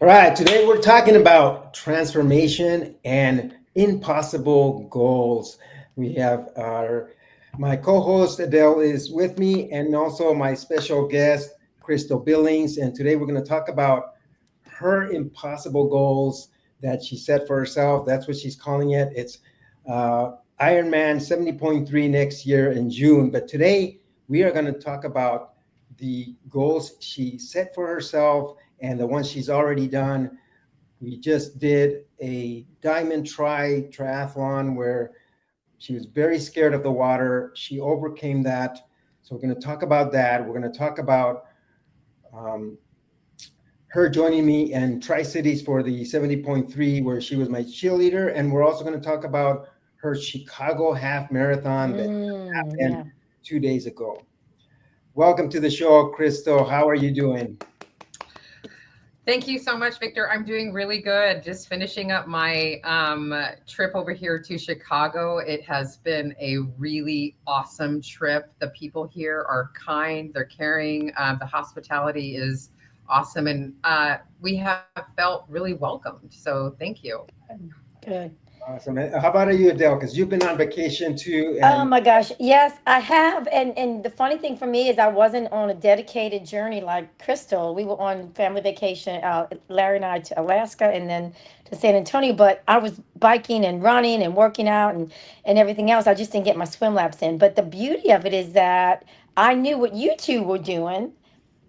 All right, today we're talking about transformation and impossible goals. We have my co-host Adele is with me, and also my special guest Crystal Billings. And today we're going to talk about her impossible goals that she set for herself. That's what she's calling it. It's uh, Ironman 70.3 next year in June. But today we are going to talk about the goals she set for herself and the ones she's already done. We just did a Dimond Triathlon where she was very scared of the water. She overcame that. So we're going to talk about that. We're going to talk about um, her joining me in Tri-Cities for the 70.3, where she was my cheerleader. And we're also going to talk about her Chicago half marathon that happened Yeah. 2 days ago. Welcome to the show, Crystal. How are you doing? Thank you so much, Victor. I'm doing really good. Just finishing up my trip over here to Chicago. It has been a really awesome trip. The people here are kind, they're caring. The hospitality is awesome, and we have felt really welcomed. So thank you. Good. Awesome. And how about you, Adele? Because you've been on vacation too. Oh And my gosh. Yes, I have. And the funny thing for me is I wasn't on a dedicated journey like Crystal. We were on family vacation, Larry and I to Alaska and then to San Antonio, but I was biking and running and working out and everything else. I just didn't get my swim laps in. But the beauty of it is that I knew what you two were doing.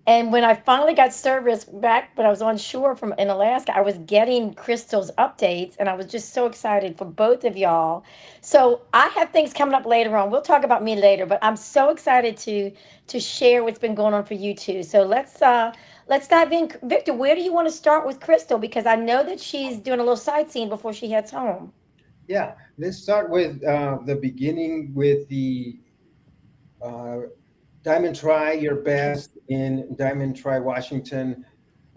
And when I finally got service back when I was on shore from in Alaska, I was getting Crystal's updates and I was just so excited for both of y'all. So I have things coming up later on. We'll talk about me later, but I'm so excited to share what's been going on for you two. So let's dive in. Victor, where do you want to start with Crystal? Because I know that she's doing a little sightseeing before she heads home. yeah, let's start with the beginning with the uh, Diamond Try Your Okay. Best in Diamond Try Washington.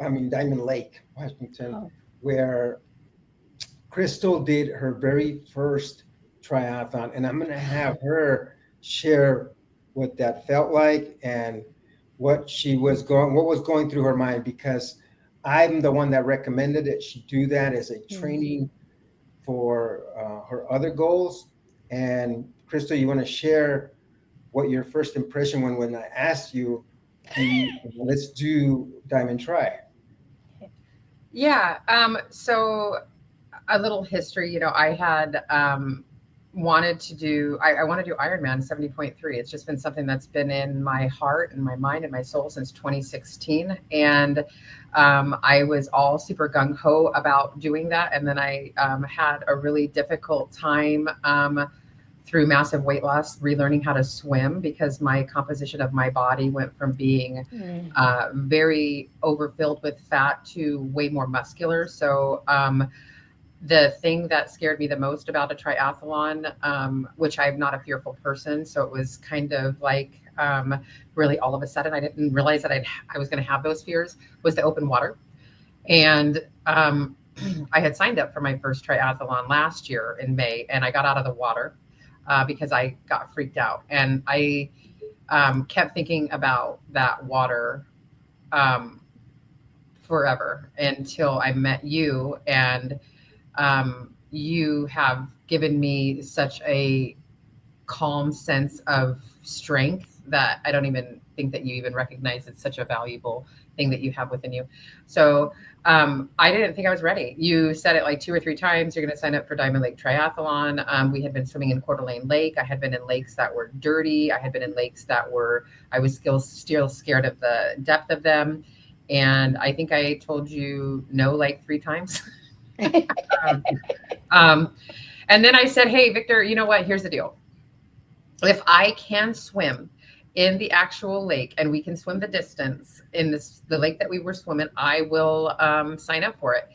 I mean, Diamond Lake, Washington, Oh, where Crystal did her very first triathlon. And I'm going to have her share what that felt like and what was going through her mind, because I'm the one that recommended that she do that as a mm. training for her other goals. And Crystal, you want to share what your first impression when I asked you, let's do Diamond Try? Yeah. So a little history. I had wanted to do. I want to do Ironman 70.3. It's just been something that's been in my heart and my mind and my soul since 2016, and I was all super gung ho about doing that, and then I had a really difficult time. Through massive weight loss, relearning how to swim because my composition of my body went from being Mm. very overfilled with fat to way more muscular. So the thing that scared me the most about a triathlon, which I'm not a fearful person, so it was kind of like really all of a sudden I didn't realize that I was going to have those fears, was the open water. And I had signed up for my first triathlon last year in May, and I got out of the water because I got freaked out, and I kept thinking about that water um, forever until I met you, and you have given me such a calm sense of strength that I don't even think that you even recognize it's such a valuable thing that you have within you. So I didn't think I was ready. You said it like two or three times. You're going to sign up for Diamond Lake Triathlon. We had been swimming in Coeur d'Alene Lake. I had been in lakes that were dirty. I had been in lakes that were, I was still scared of the depth of them. And I think I told you no like three times. um, um, and then I said, hey, Victor, you know what? Here's the deal. If I can swim in the actual lake and we can swim the distance in the lake that we were swimming, I will sign up for it.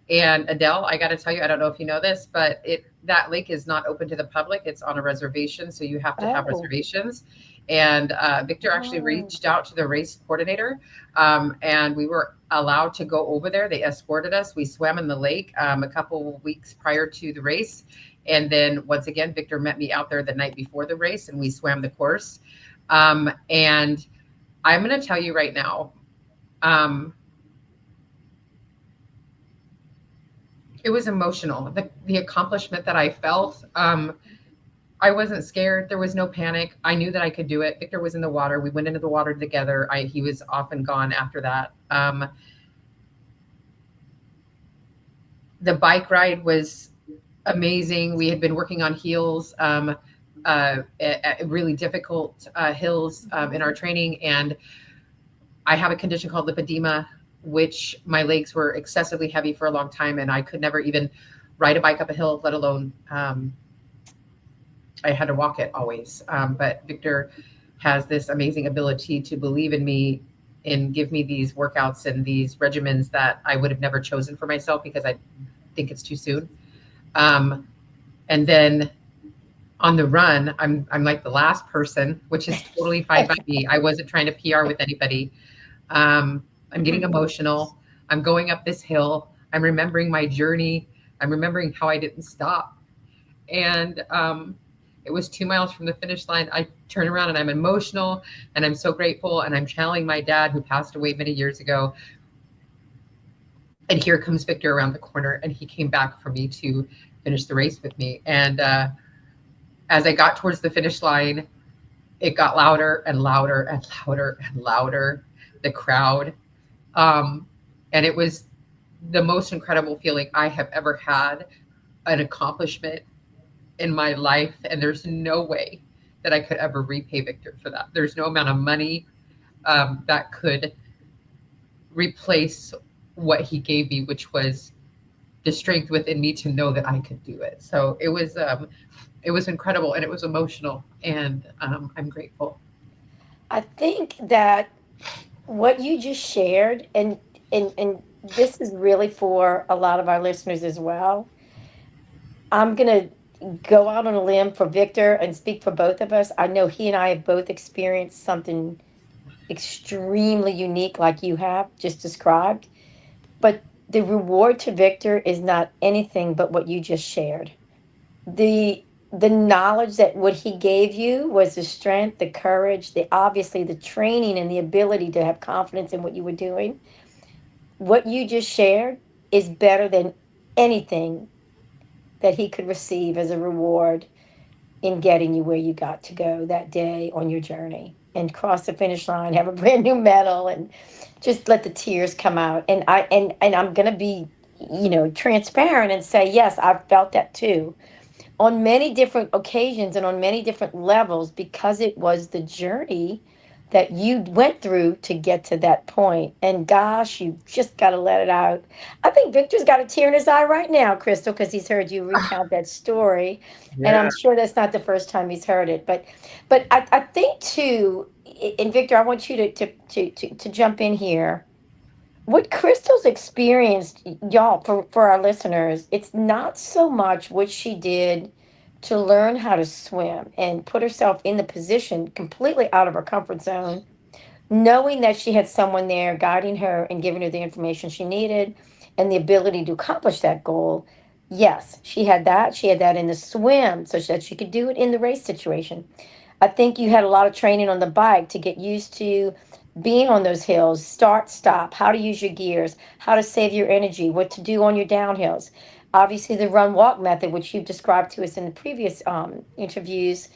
And Adele, I got to tell you, I don't know if you know this, but that lake is not open to the public. It's on a reservation, so you have to have Oh. reservations. And Victor actually Oh. reached out to the race coordinator, and we were allowed to go over there. They escorted us. We swam in the lake a couple weeks prior to the race, and then once again, Victor met me out there the night before the race, and we swam the course. And I'm going to tell you right now, um, It was emotional. The accomplishment that I felt, I wasn't scared. There was no panic. I knew that I could do it. Victor was in the water. We went into the water together. He was off and gone after that. The bike ride was amazing. We had been working on heels, at really difficult hills in our training. And I have a condition called lipedema, which my legs were excessively heavy for a long time. And I could never even ride a bike up a hill, let alone I had to walk it always. But Victor has this amazing ability to believe in me and give me these workouts and these regimens that I would have never chosen for myself because I think it's too soon. And then on the run, I'm like the last person, which is totally fine by me. I wasn't trying to PR with anybody. I'm getting emotional. I'm going up this hill. I'm remembering my journey. I'm remembering how I didn't stop. And it was 2 miles from the finish line. I turn around and I'm emotional and I'm so grateful. And I'm channeling my dad who passed away many years ago. And here comes Victor around the corner, and he came back for me to finish the race with me. And as I got towards the finish line, it got louder and louder and louder and louder, the crowd. And it was the most incredible feeling I have ever had, an accomplishment in my life. And there's no way that I could ever repay Victor for that. There's no amount of money that could replace what he gave me, which was the strength within me to know that I could do it. So it was incredible and it was emotional, and I'm grateful. I think that what you just shared, and this is really for a lot of our listeners as well. I'm gonna go out on a limb for Victor and speak for both of us. I know he and I have both experienced something extremely unique, like you have just described. But the reward to Victor is not anything but what you just shared. The knowledge that what he gave you was the strength, the courage, the obviously the training and the ability to have confidence in what you were doing. What you just shared is better than anything that he could receive as a reward in getting you where you got to go that day on your journey and cross the finish line, have a brand new medal, and just let the tears come out. And I'm gonna be, transparent and say, yes, I've felt that too on many different occasions and on many different levels because it was the journey that you went through to get to that point. And gosh, you just got to let it out. I think Victor's got a tear in his eye right now, Crystal, because he's heard you recount that story. And Yeah. I'm sure that's not the first time he's heard it. But I think too, and Victor, I want you to jump in here. What Crystal's experienced, y'all, for our listeners, it's not so much what she did to learn how to swim and put herself in the position completely out of her comfort zone, knowing that she had someone there guiding her and giving her the information she needed and the ability to accomplish that goal. Yes, she had that. She had that in the swim so that she could do it in the race situation. I think you had a lot of training on the bike to get used to being on those hills, start, stop, how to use your gears, how to save your energy, what to do on your downhills. Obviously, the run walk method, which you've described to us in the previous interviews,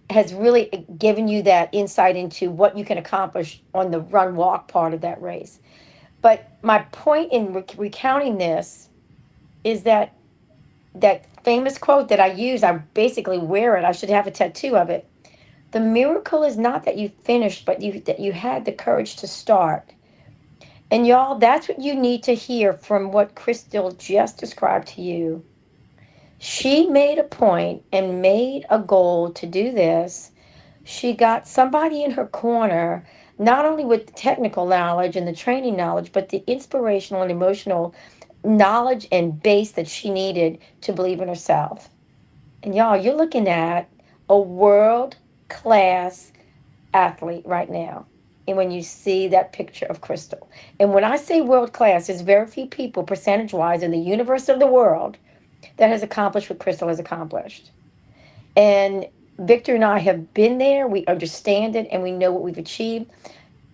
has really given you that insight into what you can accomplish on the run walk part of that race. But my point in recounting this is that that famous quote that I use, I basically wear it. I should have a tattoo of it. The miracle is not that you finished, but that you had the courage to start. And y'all, that's what you need to hear from what Crystal just described to you. She made a point and made a goal to do this. She got somebody in her corner, not only with the technical knowledge and the training knowledge, but the inspirational and emotional knowledge and base that she needed to believe in herself. And y'all, you're looking at a world class athlete right now. And when you see that picture of Crystal, and when I say world class, there's very few people, percentage wise, in the universe of the world that has accomplished what Crystal has accomplished. And Victor and I have been there. We understand it and we know what we've achieved.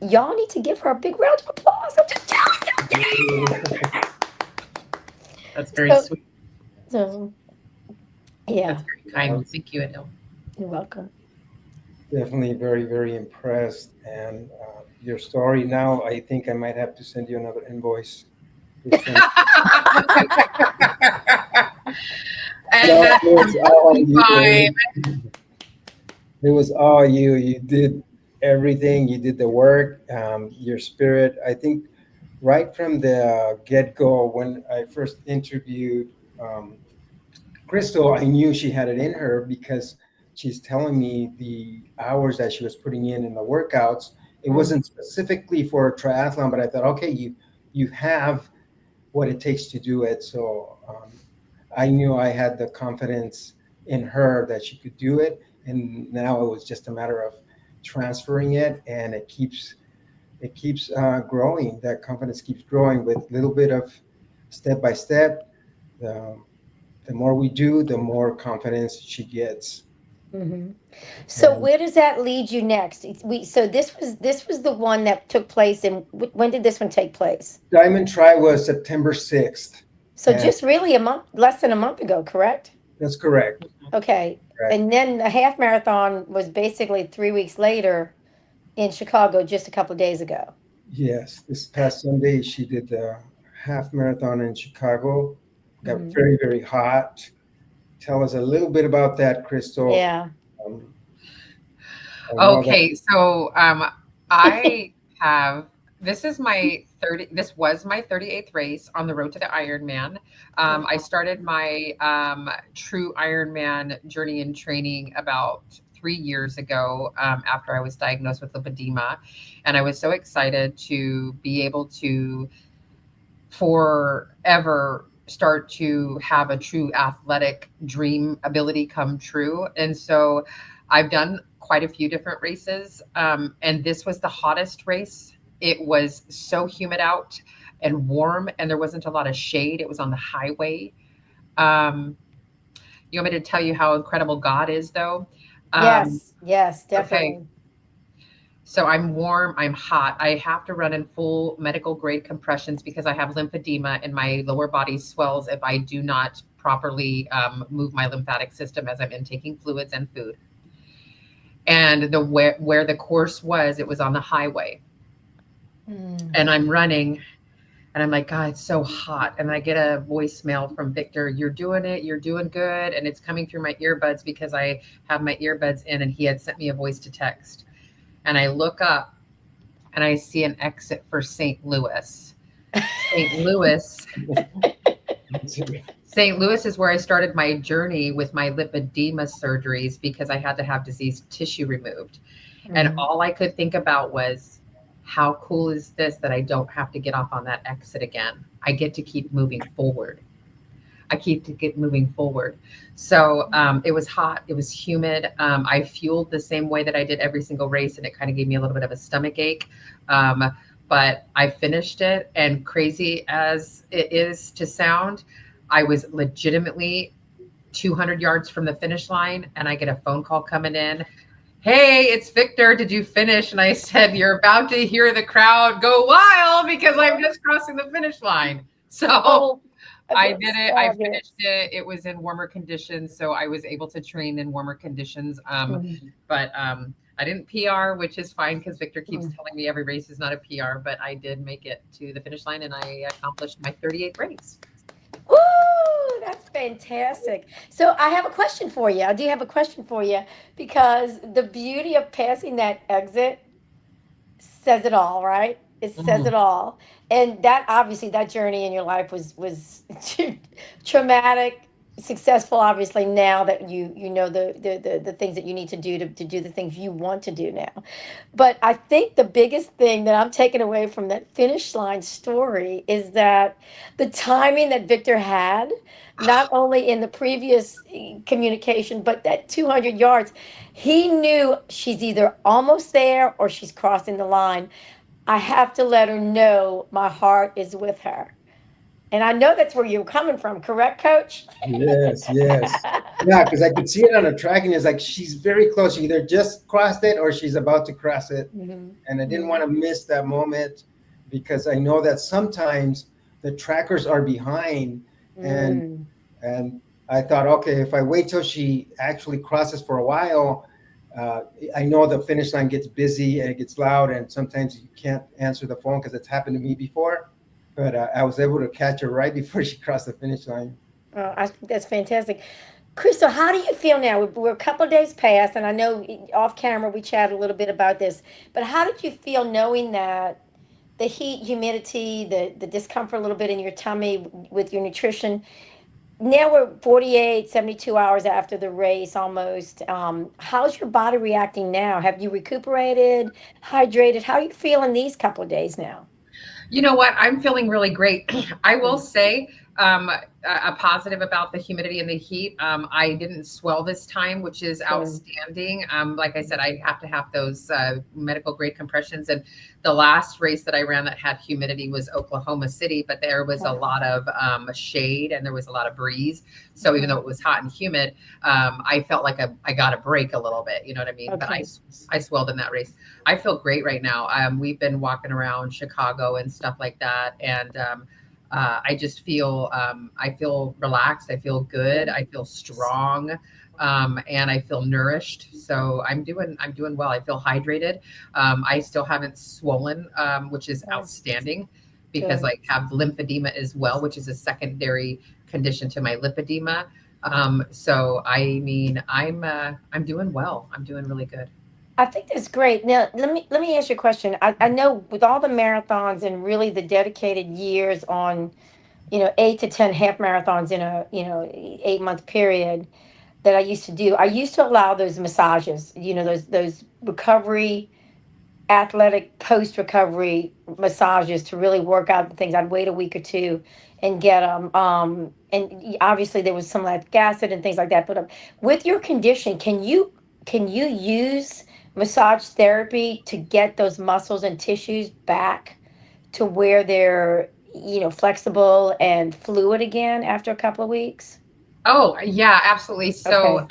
Y'all need to give her a big round of applause. I'm just telling you. That's very So, sweet. So yeah, That's very I kind. was Thank you, Adele. you're welcome. definitely very, very impressed. And your story now, I think I might have to send you another invoice. Just from And no, it that's was all perfectly fine. you. It was all you. You did everything. You did the work. Your spirit. I think right from the get go, when I first interviewed Crystal, I knew she had it in her because she's telling me the hours that she was putting in the workouts. It Mm, wasn't specifically for a triathlon, but I thought, okay, you have what it takes to do it. So I knew I had the confidence in her that she could do it, and now it was just a matter of transferring it, and it keeps growing. That confidence keeps growing with a little bit of step by step. Um, the more we do, the more confidence she gets. hmm. So And where does that lead you next? So this was the one that took place, and when did this one take place? Diamond Try was September 6th, So and just really a month, less than a month ago, correct? that's correct. Okay. Correct. And then the half marathon was basically 3 weeks later in Chicago, just a couple of days ago. Yes, this past Sunday she did the half marathon in Chicago. Got Hmm. very, very hot. Tell us a little bit about that, Crystal. Yeah. Um, I know that. Okay, so I have this is my 30 this was my 38th race on the road to the Ironman. I started my true Ironman journey and training about 3 years ago after I was diagnosed with lipedema, and I was so excited to be able to forever start to have a true athletic dream ability come true. And so I've done quite a few different races. And this was the hottest race. It was so humid out and warm, and there wasn't a lot of shade. It was on the highway. Um, you want me to tell you how incredible God is, though? Um, Yes. Yes, okay. definitely. So I'm warm, I'm hot. I have to run in full medical grade compressions because I have lymphedema and my lower body swells if I do not properly move my lymphatic system as I'm intaking fluids and food. And the where the course was, it was on the highway. Mm. And I'm running and I'm like, God, it's so hot. And I get a voicemail from Victor, you're doing it, you're doing good. And it's coming through my earbuds because I have my earbuds in, and he had sent me a voice to text. And I look up and I see an exit for St. Louis. St. Louis, St. Louis is where I started my journey with my lipedema surgeries because I had to have diseased tissue removed. And Mhm. all I could think about was, how cool is this that I don't have to get off on that exit again? I get to keep moving forward. I keep to get moving forward. So it was hot. It was humid. I fueled the same way that I did every single race, and it kind of gave me a little bit of a stomach ache. Um, but I finished it, and crazy as it is to sound, I was legitimately 200 yards from the finish line, and I get a phone call coming in. Hey, it's Victor. Did you finish? And I said, you're about to hear the crowd go wild because I'm just crossing the finish line. So Oh, I did that's it. I finished fabulous. it. It was in warmer conditions, so I was able to train in warmer conditions. Mhm. But I didn't PR, which is fine because Victor keeps Mhm. telling me every race is not a PR. But I did make it to the finish line, and I accomplished my 38th race. Woo! That's fantastic. So I have a question for you. I do have a question for you because the beauty of passing that exit says it all, right? It says Mhm. it all. And that obviously that journey in your life was traumatic, successful obviously now that you know the things that you need to do to do the things you want to do now. But I think the biggest thing that I'm taking away from that finish line story is that the timing that Victor had, not only in the previous communication, but that 200 yards, he knew she's either almost there or she's crossing the line. I have to let her know my heart is with her. And I know that's where you're coming from, correct, coach? Yes, yes. Yeah, because I could see it on the track, and it's like she's very close. She either just crossed it or she's about to cross it. Hmm. And I didn't Hmm. want to miss that moment because I know that sometimes the trackers are behind, and Mm. And I thought, okay, if I wait till she actually crosses for a while, uh, I know the finish line gets busy and it gets loud, and sometimes you can't answer the phone because it's happened to me before. But I was able to catch her right before she crossed the finish line. I think that's fantastic. Crystal, how do you feel now? We're a couple of days past, and I know off camera we chatted a little bit about this, but how did you feel knowing that the heat, humidity, the discomfort a little bit in your tummy with your nutrition? Now we're 48, 72 hours after the race almost. How's your body reacting now? Have you recuperated, hydrated? How are you feeling these couple of days now? You know what? I'm feeling really great. I will Mm, say a positive about the humidity and the heat. I didn't swell this time, which is good. outstanding. Like I said, I have to have those medical grade compressions. And the last race that I ran that had humidity was Oklahoma City, but there was a lot of shade and there was a lot of breeze. So even though Mhm. it was hot and humid, I felt like I got a break a little bit. You know what I mean? But Okay. I swelled in that race. I feel great right now. We've been walking around Chicago and stuff like that, and I just I feel relaxed. I feel good. Good. I feel strong, and I feel nourished. So I'm doing well. I feel hydrated. I still haven't swollen, which is Good. outstanding because Good. I have lymphedema as well, which is a secondary condition to my lipedema. So I mean, I'm doing well. I'm doing really good. I think that's great. Now, let me ask you a question. I know with all the marathons and really the dedicated years on, 8 to 10 half marathons in a 8-month period that I used to do. I used to allow those massages, those recovery athletic post recovery massages to really work out the things. I'd wait a week or two and get them. Obviously there was some lactic acid and things like that. But with your condition, can you use massage therapy to get those muscles and tissues back to where they're flexible and fluid again after a couple of weeks? Oh, yeah, absolutely. So, Okay.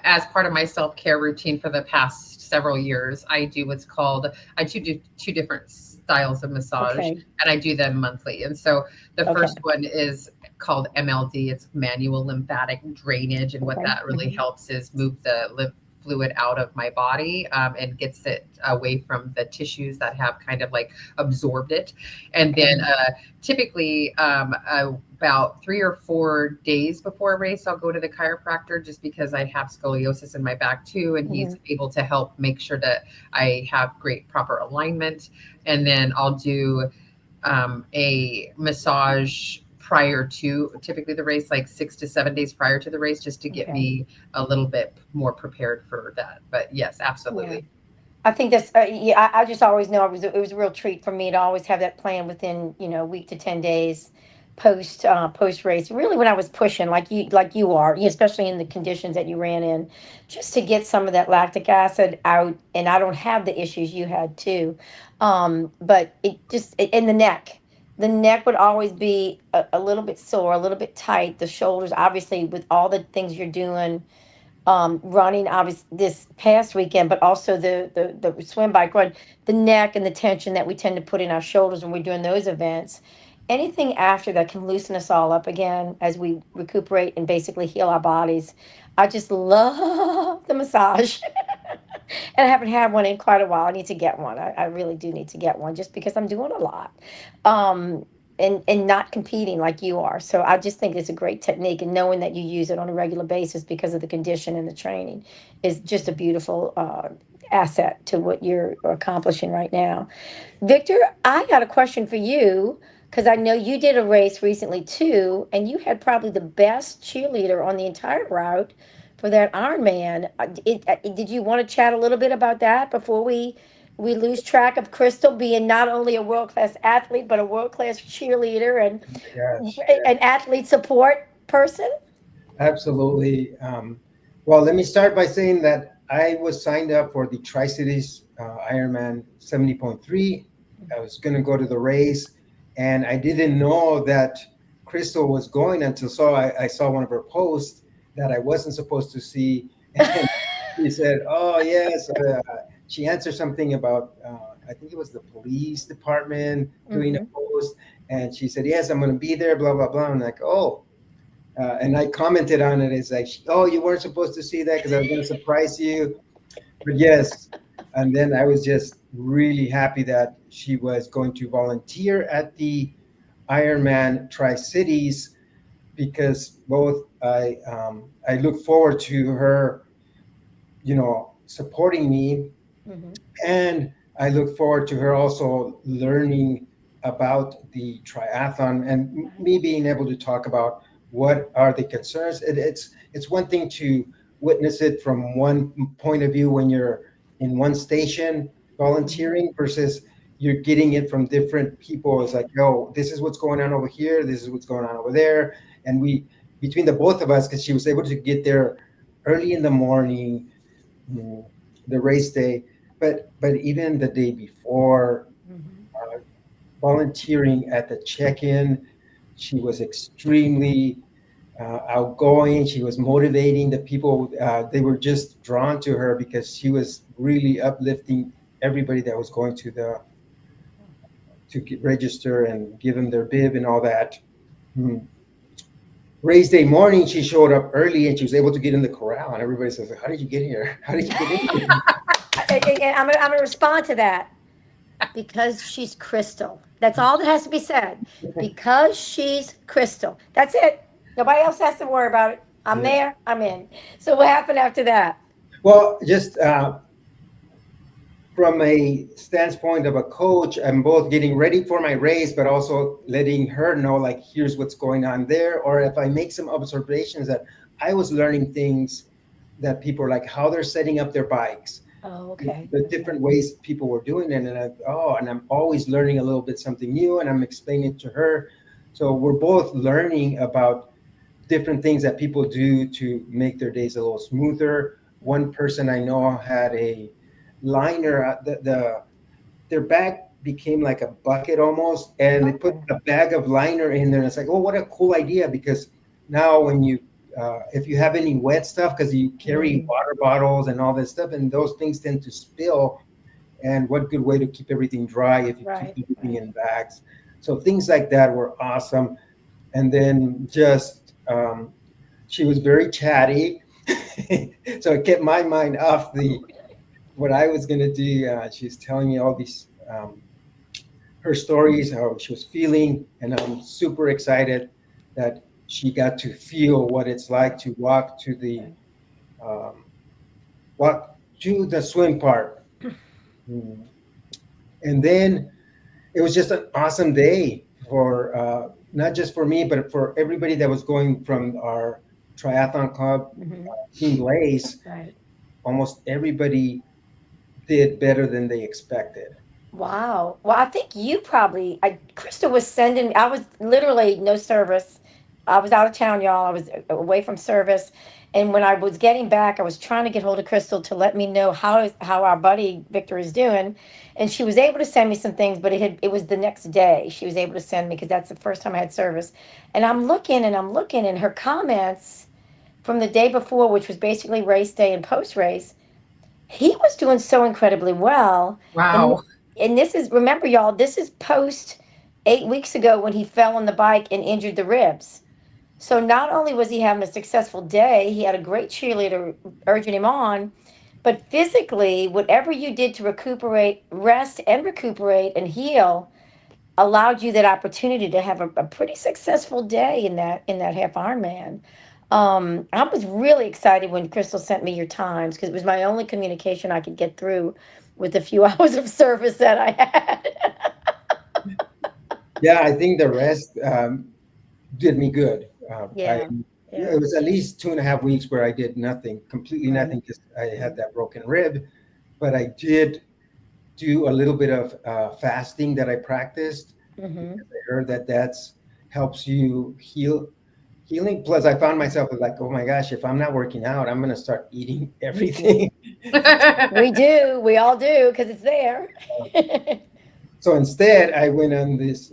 as part of my self-care routine for the past several years, I do two different styles of massage, Okay. and I do them monthly. And so the Okay. first one is called MLD. It's manual lymphatic drainage, and what Okay. that really Hmm. helps is move the lymph fluid out of my body, and gets it away from the tissues that have kind of like absorbed it. And then Okay. typically about 3 or 4 days before a race, I'll go to the chiropractor just because I have scoliosis in my back too, and Hmm. he's able to help make sure that I have great proper alignment. And then I'll do a massage prior to typically the race, like 6 to 7 days prior to the race, just to get Okay. me a little bit more prepared for that. But yes, Yeah. absolutely. I think that's yeah. I just always know it was a real treat for me to always have that plan within a week to 10 days post race. Really, when I was pushing like you are, especially in the conditions that you ran in, just to get some of that lactic acid out. And I don't have the issues you had too, but in the neck would always be a little bit sore, a little bit tight. The shoulders, obviously, with all the things you're doing running obviously this past weekend, but also the swim bike run, the neck and the tension that we tend to put in our shoulders when we're doing those events. Anything after that can loosen us all up again as we recuperate and basically heal our bodies. I just love the massage. And I haven't had one in quite a while. I need to get one. I really do need to get one just because I'm doing a lot. Um, and not competing like you are. So I just think it's a great technique, and knowing that you use it on a regular basis because of the condition and the training is just a beautiful asset to what you're accomplishing right now. Victor, I got a question for you because I know you did a race recently too, and you had probably the best cheerleader on the entire route for that Ironman. Did you want to chat a little bit about that before we lose track of Crystal being not only a world class athlete but a world class cheerleader and Oh my gosh. an athlete support person? Absolutely. Well, let me start by saying that I was signed up for the Tri Cities Ironman 70.3. I was going to go to the race, and I didn't know that Crystal was going until I saw one of her posts that I wasn't supposed to see. And she said, "Oh, yes." She answered something about, I think it was the police department doing a Hmm. post. And she said, "Yes, I'm going to be there, blah, blah, blah." I'm like, "Oh." and I commented on it. It's like, oh, you weren't supposed to see that because I was going to surprise you. But yes, and then I was just really happy that she was going to volunteer at the Ironman Tri-Cities because both I look forward to her, supporting me, Hmm. and I look forward to her also learning about the triathlon and Right. me being able to talk about what are the concerns. It's one thing to witness it from one point of view when you're in one station Hmm. volunteering versus you're getting it from different people. It's like, oh, this is what's going on over here, this is what's going on over there. And we, between the both of us, because she was able to get there early in the morning, mm, the race day, but even the day before, Hmm. volunteering at the check-in, she was extremely outgoing. She was motivating the people. They were just drawn to her because she was really uplifting everybody that was going to get, register and give them their bib and all that. Mm. Race day morning, she showed up early and she was able to get in the corral. And everybody says, "How did you get here? How did you get in here?" And I'm gonna respond to that because she's Crystal. That's all that has to be said. Because she's Crystal. That's it. Nobody else has to worry about it. I'm Yeah. there. I'm in. So what happened after that? Well, just from a standpoint of a coach, I'm both getting ready for my race, but also letting her know, like, here's what's going on there. Or if I make some observations that I was learning things that people are like how they're setting up their bikes, Oh, okay. the Okay. different ways people were doing it. And and I'm always learning a little bit something new and I'm explaining it to her. So we're both learning about different things that people do to make their days a little smoother. One person I know had a liner, their bag became like a bucket almost, and they put Okay. a bag of liner in there. And it's like, oh, what a cool idea! Because now when you if you have any wet stuff, because you carry Mm, water bottles and all this stuff, and those things tend to spill. And what good way to keep everything dry if you keep right. everything Right. in bags? So things like that were awesome. And then just she was very chatty, so it kept my mind off the what I was gonna do. She's telling me all these her stories, how she was feeling, and I'm super excited that she got to feel what it's like to Right. um, walk to the swim part. Mm. And then it was just an awesome day for not just for me, but for everybody that was going from our triathlon club, Hmm. Team Blaze. Right. Almost everybody did better than they expected. Wow. Well, I think you probably, Crystal was sending, I was literally no service. I was out of town, y'all. I was away from service. And when I was getting back, I was trying to get hold of Crystal to let me know how our buddy Victor is doing. And she was able to send me some things, but it was the next day she was able to send me because that's the first time I had service. And I'm looking, and her comments from the day before, which was basically race day and post race, he was doing so incredibly well. And Wow. and this is, remember y'all, this is post 8 weeks ago when he fell on the bike and injured the ribs. So not only was he having a successful day, he had a great cheerleader urging him on, but physically, whatever you did to recuperate, rest and recuperate and heal allowed you that opportunity to have a pretty successful day in that half Ironman. I was really excited when Crystal sent me your times because it was my only communication I could get through with the few hours of service that I had. Yeah, I think the rest did me good. Yeah, Yeah, yeah. it was at least 2.5 weeks where I did nothing, completely Right. nothing, because I had Right. that broken rib. But I did do a little bit of fasting that I practiced. Mm-hmm. I heard that that's helps you healing. Plus, I found myself like, oh my gosh, if I'm not working out, I'm gonna start eating everything. We do. We all do because it's there. So instead, I went on this.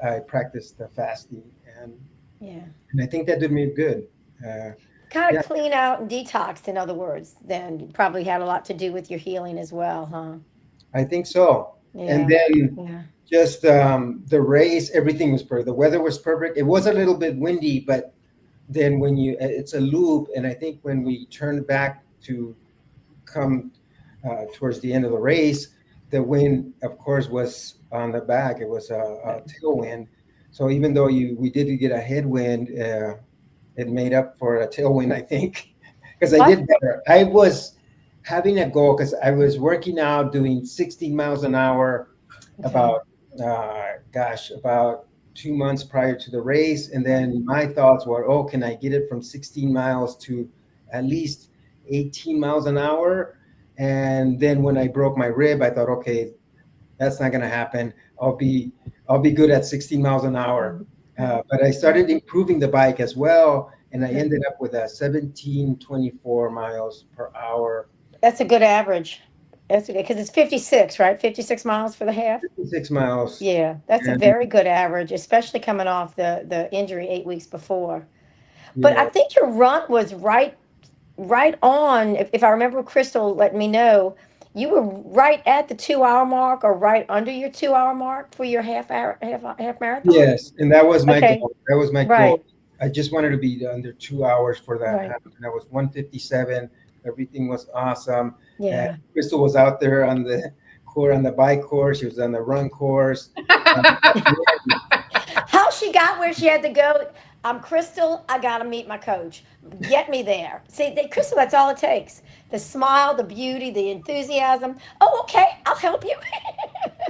I practiced the fasting, and Yeah. and I think that did me good. Uh, Kind of yeah, clean out and detox, in other words, then probably had a lot to do with your healing as well, huh? I think so. And Yeah. then Yeah. just the race, everything was perfect. The weather was perfect. It was a little bit windy, but then when it's a loop, and I think when we turned back to come towards the end of the race, the wind, of course, was on the back. It was a tailwind. So even though we did get a headwind, it made up for a tailwind, I think, because I What? did better. I was having a goal because I was working out, doing 60 miles an hour, Okay. about about 2 months prior to the race, and then my thoughts were, oh, can I get it from 16 miles to at least 18 miles an hour? And then when I broke my rib, I thought, okay, that's not going to happen. I'll be good at 16 miles an hour. But I started improving the bike as well, and I ended up with a 17.24 miles per hour. That's a good average. That's good because it's 56, right? 56 miles for the half. 6 miles. Yeah, that's a And very good average, especially coming off the injury 8 weeks before. But I yeah, think your run was right on. If I remember, Crystal let me know you were right at the 2 hour mark or right under your 2 hour mark for your half marathon. yes, and that was my Okay, goal. That was my goal. right, I just wanted to be under 2 hours for that right, half, and I was 1:57. Everything was awesome. And yeah. Crystal was out there on the on the bike course. She was on the run course. Uh, How she got where she had to go. I'm Crystal. I got to meet my coach. Get me there. See, Crystal, that's all it takes. The smile, the beauty, the enthusiasm. Oh, okay. I'll help you.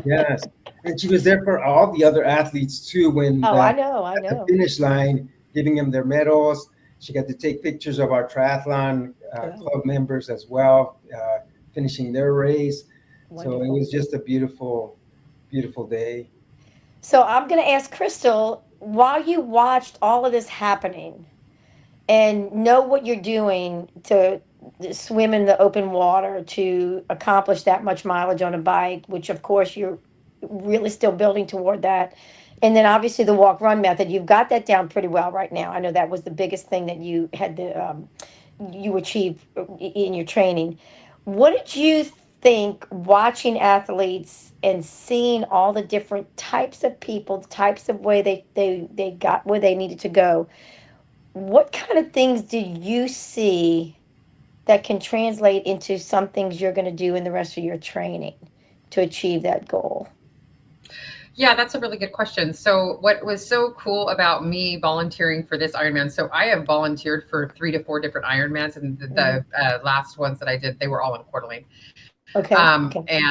Yes, and she was there for all the other athletes too. When Oh, the I know. I at the know. finish line, giving them their medals, she got to take pictures of our triathlon Good. club members as well, finishing their race. So it Wonderful. was just a beautiful, beautiful day. So I'm going to ask Crystal, while you watched all of this happening and know what you're doing to swim in the open water to accomplish that much mileage on a bike, which of course you're really still building toward that. And then obviously the walk run method, you've got that down pretty well right now. I know that was the biggest thing that you had to you achieved in your training. What did you think watching athletes and seeing all the different types of people, the types of way they got where they needed to go? What kind of things did you see that can translate into some things you're going to do in the rest of your training to achieve that goal? Yeah, that's a really good question. So, what was so cool about me volunteering for this Ironman? So, I have volunteered for 3 to 4 different Ironmans, and Mhm. the last ones that I did, they were all in Coeur d'Alene. Okay. Okay.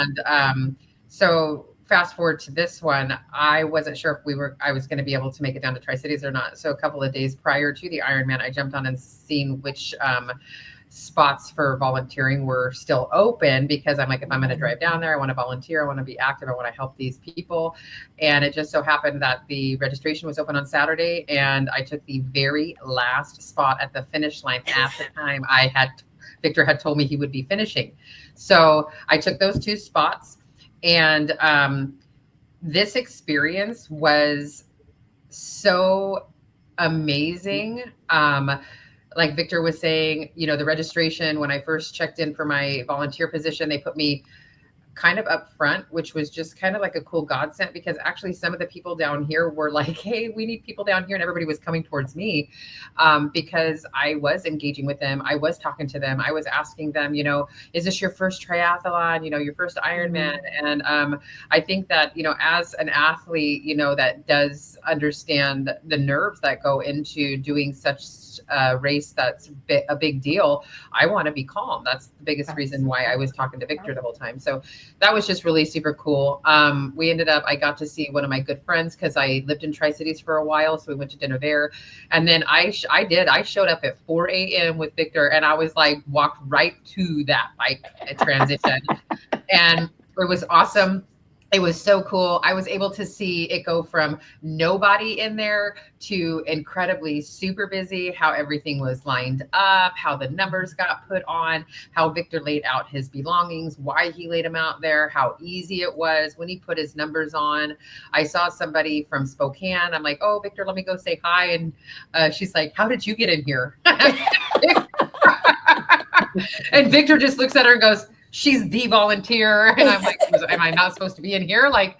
So fast forward to this one, I wasn't sure if I was going to be able to make it down to Tri-Cities or not. So a couple of days prior to the Ironman, I jumped on and seen which spots for volunteering were still open, because I'm like, if I'm going to drive down there, I want to volunteer, I want to be active, I want to help these people. And it just so happened that the registration was open on Saturday, and I took the very last spot at the finish line at the time Victor had told me he would be finishing. So I took those 2 spots, and this experience was so amazing. Like Victor was saying, the registration, when I first checked in for my volunteer position, they put me kind of up front, which was just kind of like a cool godsend, because actually some of the people down here were like, hey, we need people down here. And everybody was coming towards me because I was engaging with them. I was talking to them. I was asking them, is this your first triathlon, your first Ironman? And I think that, as an athlete, that does understand the nerves that go into doing such a race that's a big deal, I want to be calm. That's the biggest reason why I was talking to Victor the whole time. So that was just really super cool. I got to see one of my good friends, because I lived in Tri-Cities for a while. So we went to dinner there. And then I showed up at 4 a.m. with Victor, and I was like, walked right to that bike transition. And it was awesome. It was so cool. I was able to see it go from nobody in there to incredibly super busy, how everything was lined up, how the numbers got put on, how Victor laid out his belongings, why he laid them out there, how easy it was when he put his numbers on. I saw somebody from Spokane. I'm like, oh, Victor, let me go say hi. And she's like, how did you get in here? And Victor just looks at her and goes, she's the volunteer. And I'm like, am I not supposed to be in here? Like,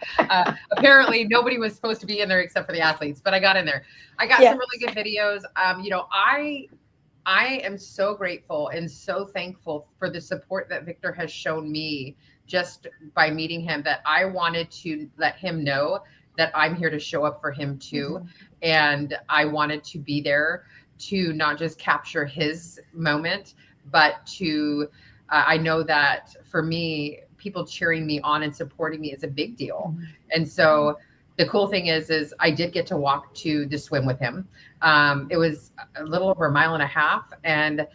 apparently nobody was supposed to be in there except for the athletes, but I got in there. I got Yeah. some really good videos. I am so grateful and so thankful for the support that Victor has shown me just by meeting him, that I wanted to let him know that I'm here to show up for him too. Mhm. And I wanted to be there to not just capture his moment, but to, I know that for me, people cheering me on and supporting me is a big deal. Mhm. And so the cool thing is I did get to walk to the swim with him. It was a little over a mile and a half, and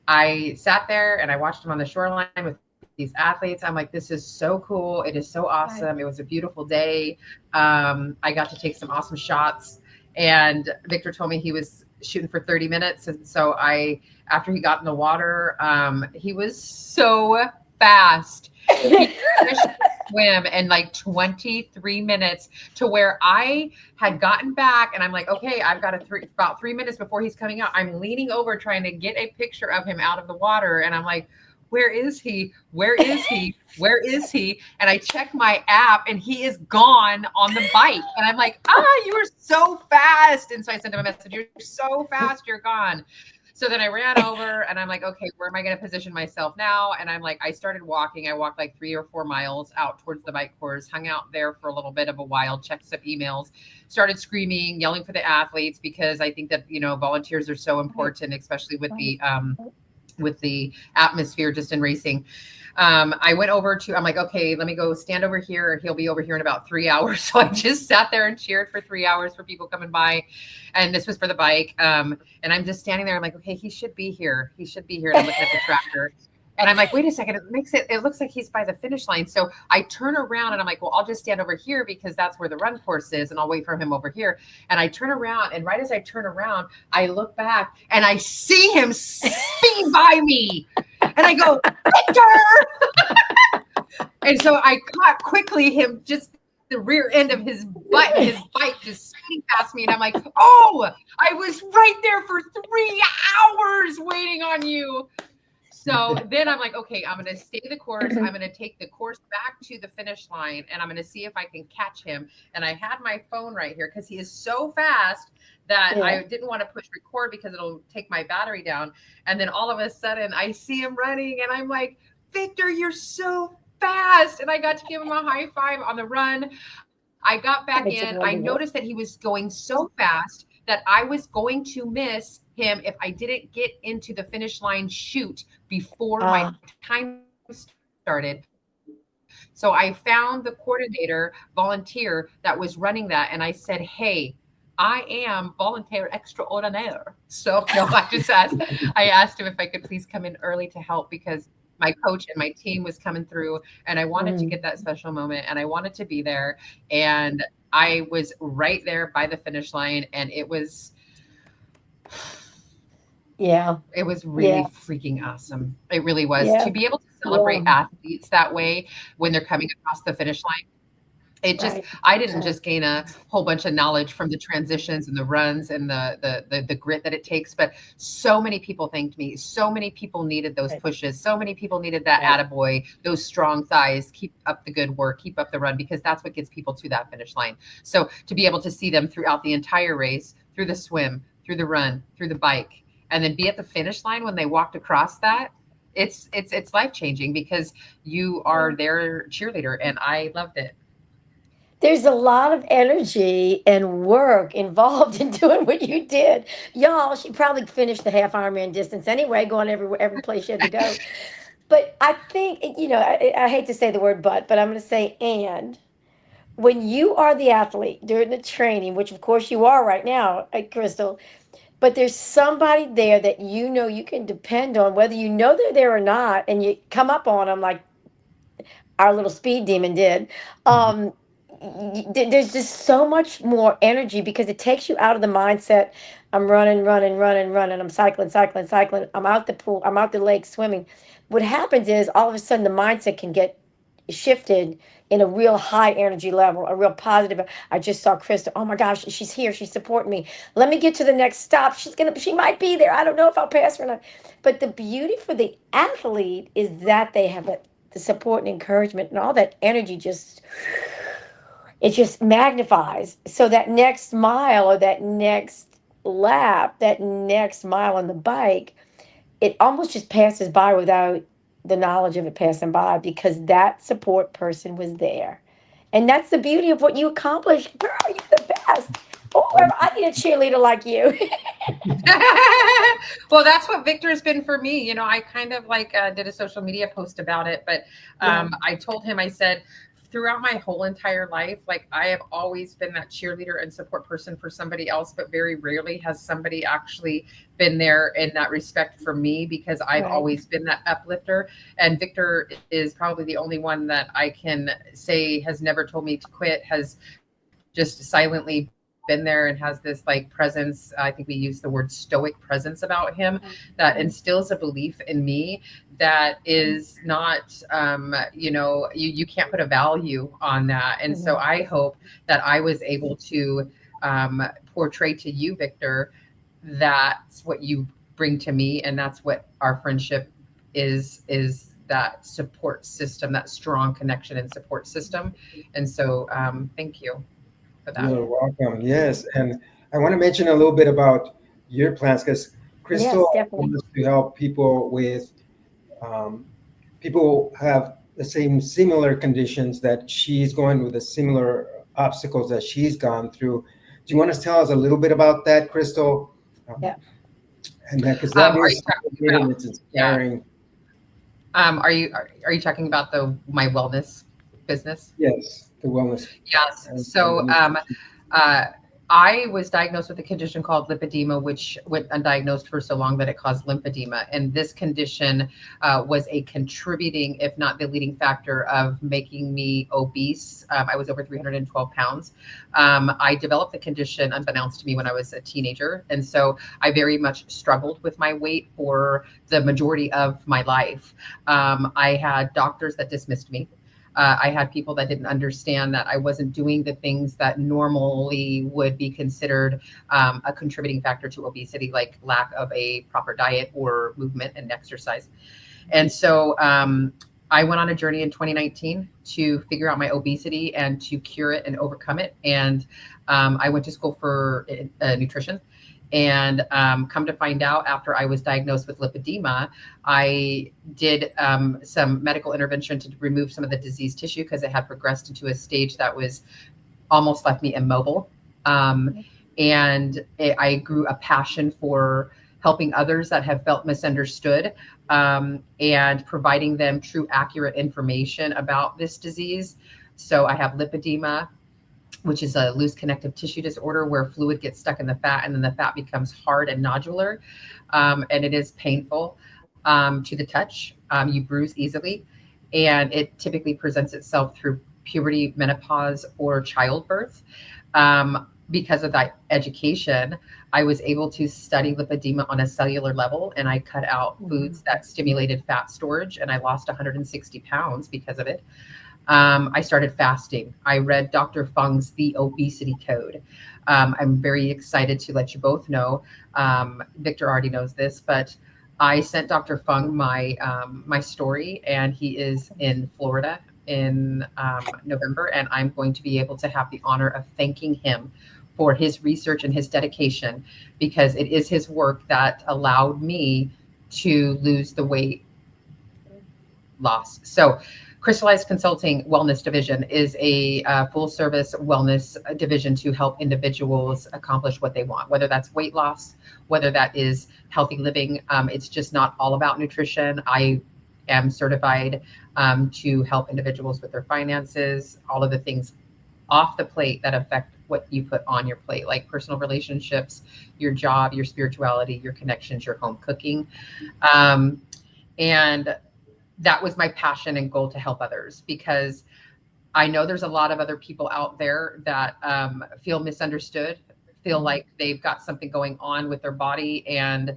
I sat there and I watched him on the shoreline with these athletes. I'm like, this is so cool. It is so awesome. It Right. was a beautiful day. I got to take some awesome shots. And Victor told me he was shooting for 30 minutes. And so after he got in the water, he was so fast. He finished the swim in like 23 minutes, to where I had gotten back and I'm like, okay, I've got about 3 minutes before he's coming out. I'm leaning over trying to get a picture of him out of the water. And I'm like, where is he? Where is he? Where is he? And I check my app and he is gone on the bike. And I'm like, you were so fast. And so I sent him a message, you're so fast, you're gone. So then I ran over and I'm like, okay, where am I going to position myself now? And I'm like, I started walking. I walked like 3 or 4 miles out towards the bike course, hung out there for a little bit of a while, checked some emails, started screaming, yelling for the athletes, because I think that, volunteers are so important, especially with the atmosphere just in racing. I went over to, I'm like, okay, let me go stand over here. He'll be over here in about 3 hours. So I just sat there and cheered for 3 hours for people coming by. And this was for the bike. And I'm just standing there. I'm like, okay, he should be here. He should be here. And I'm looking at the tracker. And I'm like, wait a second, it looks like he's by the finish line. So I turn around and I'm like, well, I'll just stand over here because that's where the run course is. And I'll wait for him over here. And I turn around, and right as I turn around, I look back and I see him speeding by me. And I go, Victor! And so I caught quickly him just the rear end of his bike just speeding past me. And I'm like, oh, I was right there for 3 hours waiting on you. So then I'm like, okay, I'm going to stay the course. I'm going to take the course back to the finish line, and I'm going to see if I can catch him. And I had my phone right here because he is so fast that I didn't want to push record because it'll take my battery down. And then all of a sudden I see him running and I'm like, Victor, you're so fast. And I got to give him a high five on the run. I got back in. I noticed that he was going so fast that I was going to miss him if I didn't get into the finish line chute before my time started. So I found the coordinator volunteer that was running that. And I said, hey, I am volunteer extraordinaire. So no, I asked him if I could please come in early to help, because my coach and my team was coming through and I wanted to get that special moment and I wanted to be there. And I was right there by the finish line, and it was really freaking awesome. It really was, to be able to celebrate athletes that way when they're coming across the finish line. I didn't just gain a whole bunch of knowledge from the transitions and the runs and the grit that it takes, but so many people thanked me. So many people needed those pushes. So many people needed that attaboy, those strong thighs, keep up the good work, keep up the run, because that's what gets people to that finish line. So to be able to see them throughout the entire race, through the swim, through the run, through the bike, and then be at the finish line when they walked across that, it's life-changing, because you are their cheerleader, and I loved it. There's a lot of energy and work involved in doing what you did. Y'all, she probably finished the half Ironman distance anyway, going every place she had to go. But I think, I hate to say the word but I'm going to say and. When you are the athlete during the training, which of course you are right now, Crystal, but there's somebody there that you can depend on, whether you know they're there or not, and you come up on them like our little speed demon did. Um, there's just so much more energy because it takes you out of the mindset. I'm running, running, running, running. I'm cycling, cycling, cycling. I'm out the pool. I'm out the lake swimming. What happens is all of a sudden the mindset can get shifted in a real high energy level, a real positive. I just saw Krista. Oh my gosh, she's here. She's supporting me. Let me get to the next stop. She might be there. I don't know if I'll pass her or not. But the beauty for the athlete is that they have the support and encouragement and all that energy just, it just magnifies. So that next mile or that next lap, that next mile on the bike, it almost just passes by without the knowledge of it passing by because that support person was there. And that's the beauty of what you accomplished. Girl, you're the best. Oh, I need a cheerleader like you. Well, that's what Victor has been for me. You know, I kind of like did a social media post about it, but Yeah. I told him, I said, throughout my whole entire life, like I have always been that cheerleader and support person for somebody else, but very rarely has somebody actually been there in that respect for me because I've Right. always been that uplifter. And Victor is probably the only one that I can say has never told me to quit, has just silently been there and has this like presence. I think we use the word stoic presence about him that instills a belief in me that is not, you can't put a value on that. And so I hope that I was able to portray to you, Victor, that's what you bring to me. And that's what our friendship is that support system, that strong connection and support system. And so thank you for that. You're welcome. Yes, and I want to mention a little bit about your plans because Yes, Crystal definitely. wants to help people with um, people have the same similar conditions that she's going with the similar obstacles that she's gone through. Do you want to tell us a little bit about that, Crystal? Yeah. And that because that Are you is talking great about, and it's yeah. inspiring. Are you talking about my wellness business? Yes, the wellness Yes. and the So nutrition. uh, I was diagnosed with a condition called lipedema, which went undiagnosed for so long that it caused lymphedema. And this condition was a contributing, if not the leading factor of making me obese. I was over 312 pounds. I developed the condition unbeknownst to me when I was a teenager. And so I very much struggled with my weight for the majority of my life. I had doctors that dismissed me. I had people that didn't understand that I wasn't doing the things that normally would be considered a contributing factor to obesity, like lack of a proper diet or movement and exercise. And so I went on a journey in 2019 to figure out my obesity and to cure it and overcome it. And I went to school for nutrition. And come to find out, after I was diagnosed with lipedema, I did some medical intervention to remove some of the diseased tissue because it had progressed into a stage that was almost left me immobile. I grew a passion for helping others that have felt misunderstood and providing them true, accurate information about this disease. So I have lipedema, which is a loose connective tissue disorder where fluid gets stuck in the fat and then the fat becomes hard and nodular. And it is painful to the touch. You bruise easily. And it typically presents itself through puberty, menopause, or childbirth. Because of that education, I was able to study lipedema on a cellular level, and I cut out foods that stimulated fat storage, and I lost 160 pounds because of it. I started fasting. I read Dr. Fung's The Obesity Code. I'm very excited to let you both know. Victor already knows this, but I sent Dr. Fung my story, and he is in Florida in November, and I'm going to be able to have the honor of thanking him for his research and his dedication, because it is his work that allowed me to lose the weight loss. So Crystallized Consulting Wellness Division is a full service wellness division to help individuals accomplish what they want, whether that's weight loss, whether that is healthy living. It's just not all about nutrition. I am certified to help individuals with their finances, all of the things off the plate that affect what you put on your plate, like personal relationships, your job, your spirituality, your connections, your home cooking. And that was my passion and goal, to help others, because I know there's a lot of other people out there that feel misunderstood, feel like they've got something going on with their body, and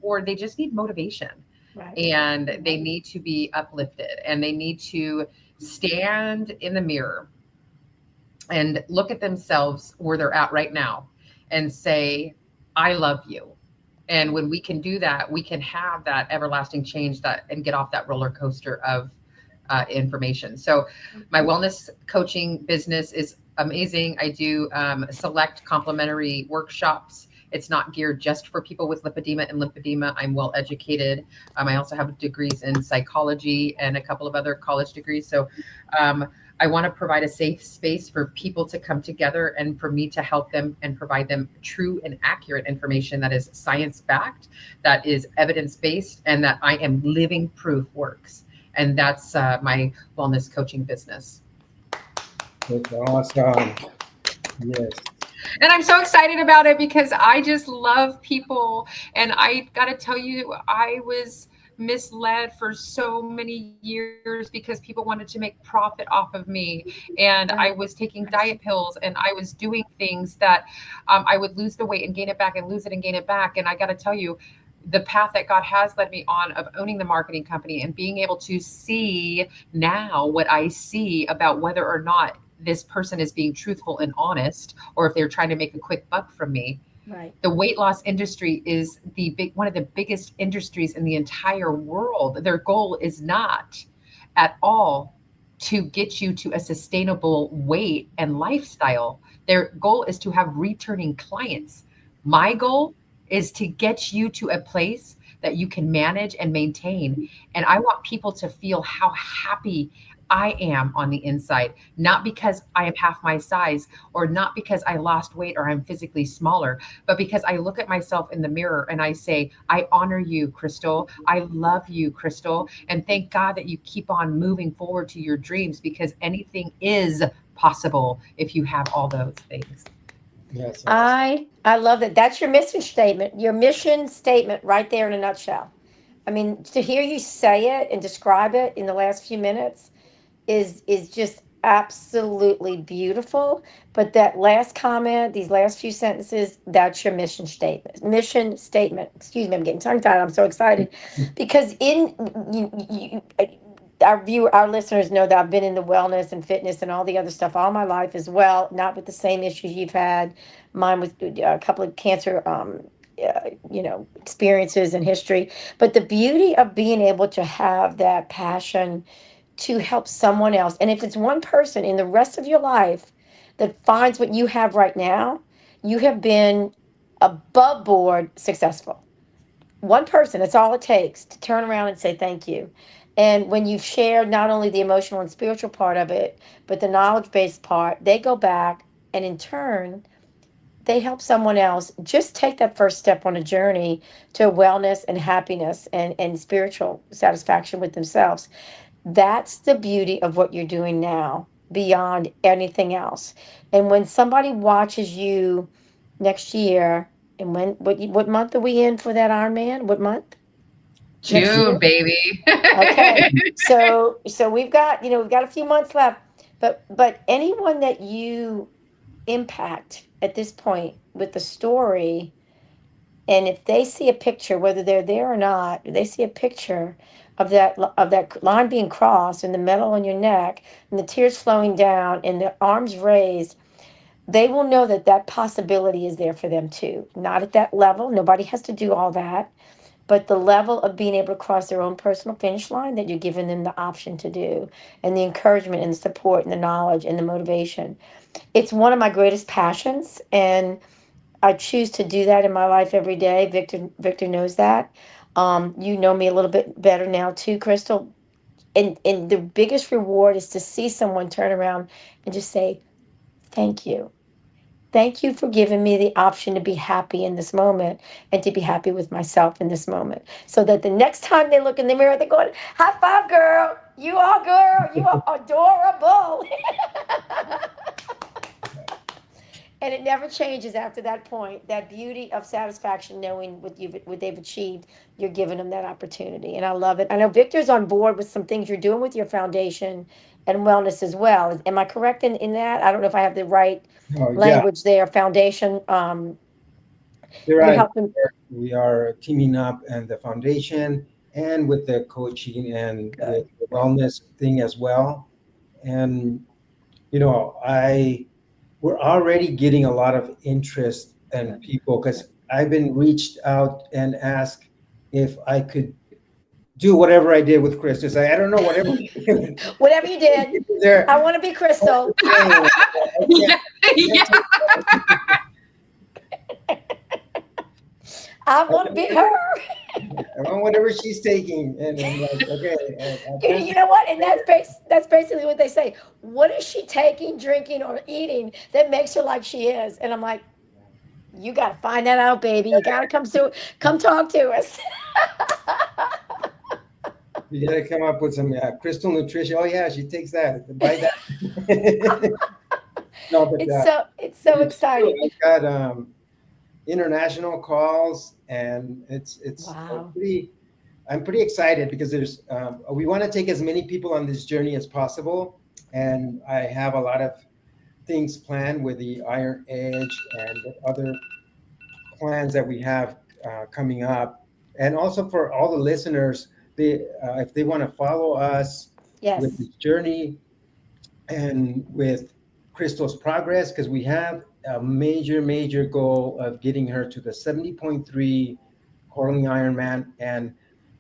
or they just need motivation. Right. And they need to be uplifted, and they need to stand in the mirror and look at themselves where they're at right now and say, I love you. And when we can do that, we can have that everlasting change, that and get off that roller coaster of information. So my wellness coaching business is amazing. I do select complimentary workshops. It's not geared just for people with lipedema and lymphedema. I'm well educated. I also have degrees in psychology and a couple of other college degrees. So um, I want to provide a safe space for people to come together and for me to help them and provide them true and accurate information that is science backed, that is evidence based, and that I am living proof works. And that's my wellness coaching business. That's awesome. Yes. And I'm so excited about it because I just love people. And I got to tell you, I was misled for so many years because people wanted to make profit off of me. And I was Right. taking diet pills and I was doing things that I would lose the weight and gain it back and lose it and gain it back. And I got to tell you, the path that God has led me on of owning the marketing company and being able to see now what I see about whether or not this person is being truthful and honest or if they're trying to make a quick buck from me. Right. The weight loss industry is the big one of the biggest industries in the entire world. Their goal is not at all to get you to a sustainable weight and lifestyle. Their goal is to have returning clients. My goal is to get you to a place that you can manage and maintain. And I want people to feel how happy I am on the inside, not because I am half my size or not because I lost weight or I'm physically smaller, but because I look at myself in the mirror and I say, I honor you, Crystal. I love you, Crystal. And thank God that you keep on moving forward to your dreams because anything is possible if you have all those things. That's awesome. I love that. That's your mission statement. Your mission statement right there in a nutshell. I mean, to hear you say it and describe it in the last few minutes is just absolutely beautiful. But that last comment, these last few sentences, that's your mission statement. Mission statement. Excuse me, I'm getting tongue tied. I'm so excited because our listeners know that I've been in the wellness and fitness and all the other stuff all my life as well. Not with the same issues you've had. Mine with a couple of cancer. Experiences and history, but the beauty of being able to have that passion to help someone else. And if it's one person in the rest of your life that finds what you have right now, you have been above board successful. One person, that's all it takes to turn around and say thank you. And when you've shared not only the emotional and spiritual part of it, but the knowledge based part, they go back and in turn, they help someone else just take that first step on a journey to wellness and happiness and spiritual satisfaction with themselves. That's the beauty of what you're doing now beyond anything else. And when somebody watches you next year, and what month are we in for that Ironman? What month? Next June, year? baby. Okay. So we've got a few months left. But anyone that you impact at this point with the story, and if they see a picture, whether they're there or not, if they see a picture of that line being crossed and the medal on your neck and the tears flowing down and the arms raised, they will know that that possibility is there for them too. Not at that level. Nobody has to do all that, but the level of being able to cross their own personal finish line that you're giving them the option to do, and the encouragement and the support and the knowledge and the motivation. It's one of my greatest passions, and I choose to do that in my life every day. Victor knows that. You know me a little bit better now too, Crystal. And the biggest reward is to see someone turn around and just say, thank you. Thank you for giving me the option to be happy in this moment and to be happy with myself in this moment. So that the next time they look in the mirror, they're going, high five, girl. You are, girl. You are adorable. And it never changes after that point. That beauty of satisfaction, knowing what they've achieved, you're giving them that opportunity, and I love it. I know Victor's on board with some things you're doing with your foundation and wellness as well. Am I correct in that? I don't know if I have the right Oh, yeah. language there. Foundation, You're you're right. helping. We are teaming up and the foundation and with the coaching and with Good, the good, wellness thing as well. And I we're already getting a lot of interest and good. people because I've been reached out and asked if I could do whatever I did with Chris. Just I don't know whatever Whatever you did, I there. want to be Crystal. Okay, I Yeah, can't yeah. take I want to be her. I want whatever she's taking, and I'm like, okay, I can't. You know what? And that's basically what they say. What is she taking, drinking, or eating that makes her like she is? And I'm like, you got to find that out, baby. You got to come talk to us. You gotta come up with some crystal nutrition. Oh yeah, she takes that. Buy that. No, but It's so it's true. exciting. I've got international calls, and it's Wow. pretty. I'm pretty excited because we want to take as many people on this journey as possible, and I have a lot of things planned with the Iron Edge and the other plans that we have coming up, and also for all the listeners, if they want to follow us with Yes. this journey and with Crystal's progress, because we have a major goal of getting her to the 70.3 Corling Ironman, and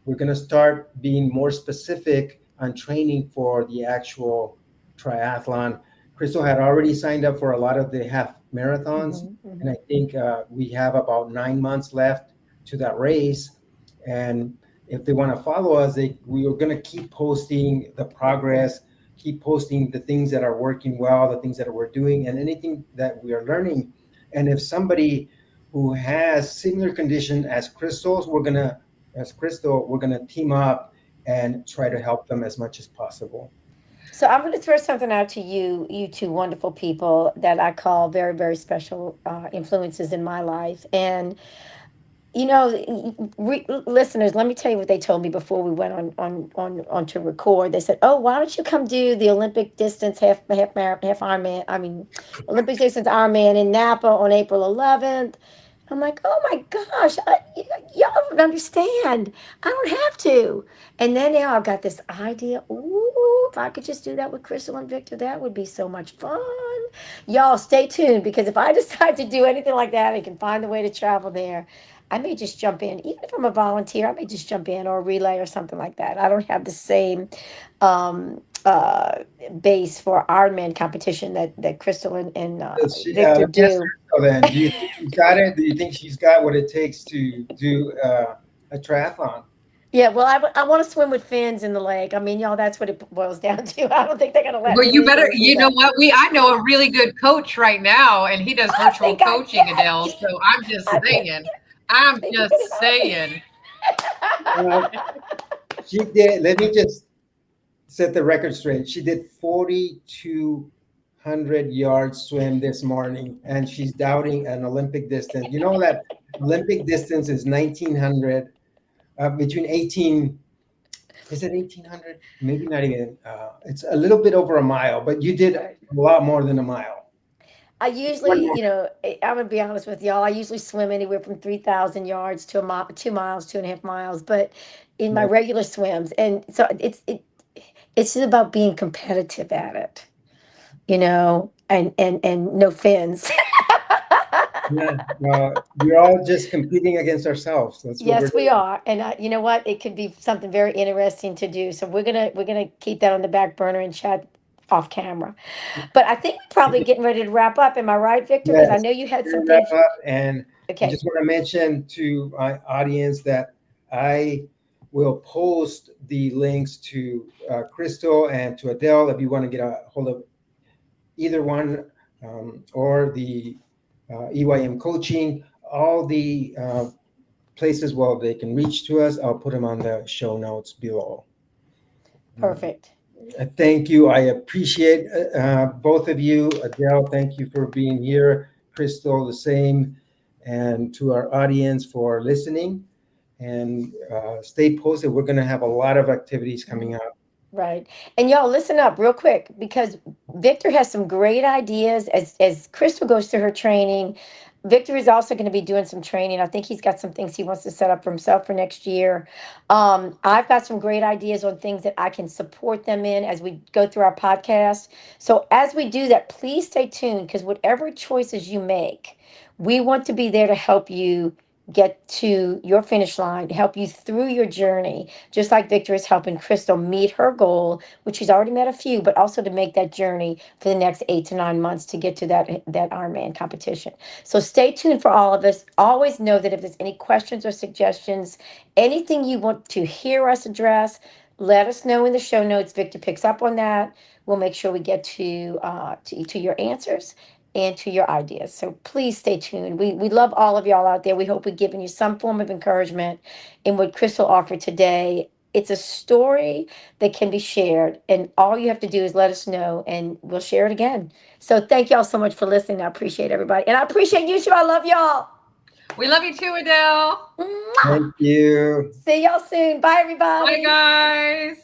we're going to start being more specific on training for the actual triathlon. Crystal had already signed up for a lot of the half marathons, Hmm, and hmm. I think we have about 9 months left to that race. And if they want to follow us, we are going to keep posting the progress, keep posting the things that are working well, the things that we're doing, and anything that we are learning. And if somebody who has similar condition as Crystal, we're gonna team up and try to help them as much as possible. So I'm going to throw something out to you, you two wonderful people that I call very, very special influences in my life. And listeners, let me tell you what they told me before we went on to record. They said, "Oh, why don't you come do the Olympic distance half Ironman? I mean, Olympic distance Ironman in Napa on April 11th." I'm like, "Oh my gosh, y'all don't understand. I don't have to." And then now I've got this idea. Ooh, if I could just do that with Crystal and Victor, that would be so much fun. Y'all stay tuned because if I decide to do anything like that, I can find a way to travel there. I may just jump in, even if I'm a volunteer. I may just jump in or a relay or something like that. I don't have the same um, uh, base for Ironman competition that Crystal and Victor Let me ask do. Crystal then. Do you think she's got it? Do you think she's got what it takes to do a triathlon? Yeah, well, I want to swim with fins in the lake. I mean, y'all, that's what it boils down to. I don't think they're going to let Well, me you better, legally do you know that. what? I know a really good coach right now, and he does I virtual think I coaching, Adele. can. So I'm just I think, saying, I'm I think you're going just to help me. saying. Uh, she did. Let me just set the record straight. She did 4,200 yard swim this morning, and she's doubting an Olympic distance. You know that Olympic distance is 1,900, between 18. Is it 1,800? Maybe not even. It's a little bit over a mile, but you did a Right. lot more than a mile. I One usually, more. I'm gonna be honest with y'all. I usually swim anywhere from 3,000 yards to a mile, 2 miles, 2.5 miles. But in my Yeah. regular swims, and so it's just about being competitive at it, and no fins. Yeah. We're all just competing against ourselves. That's what we're Yes, we doing. are, and you know what? It could be something very interesting to do. So we're gonna keep that on the back burner and chat off camera. But I think we're probably getting ready to wrap up. Am I right, Victor? Because I Yes. know you had We're some gonna wrap things. up, and I Okay, just want to mention to my audience that I will post the links to Crystal and to Adele if you want to get a hold of either one, or the EYM coaching. All the places where they can reach to us, I'll put them on the show notes below. perfect. Thank you. I appreciate both of you. Adele, thank you for being here. Crystal, the same. And to our audience for listening. And stay posted. We're going to have a lot of activities coming Mhm. up. Right. And y'all listen up real quick because Victor has some great ideas as Crystal goes through her training. Victor is also going to be doing some training. I think he's got some things he wants to set up for himself for next year. I've got some great ideas on things that I can support them in as we go through our podcast. So as we do that, please stay tuned because whatever choices you make, we want to be there to help you get to your finish line, help you through your journey, just like Victor is helping Crystal meet her goal, which she's already met a few, but also to make that journey for the next 8 to 9 months to get to that Ironman competition. So stay tuned for all of us. Always know that if there's any questions or suggestions, anything you want to hear us address, let us know in the show notes. Victor picks up on that. We'll make sure we get to your answers and to your ideas. So please stay tuned. We love all of y'all out there. We hope we've given you some form of encouragement in what Crystal offered today. It's a story that can be shared, and all you have to do is let us know, and we'll share it again. So thank y'all so much for listening. I appreciate everybody, and I appreciate you too. I love y'all. We love you too, Adele. Mwah! Thank you. See y'all soon. Bye, Bye, everybody. guys.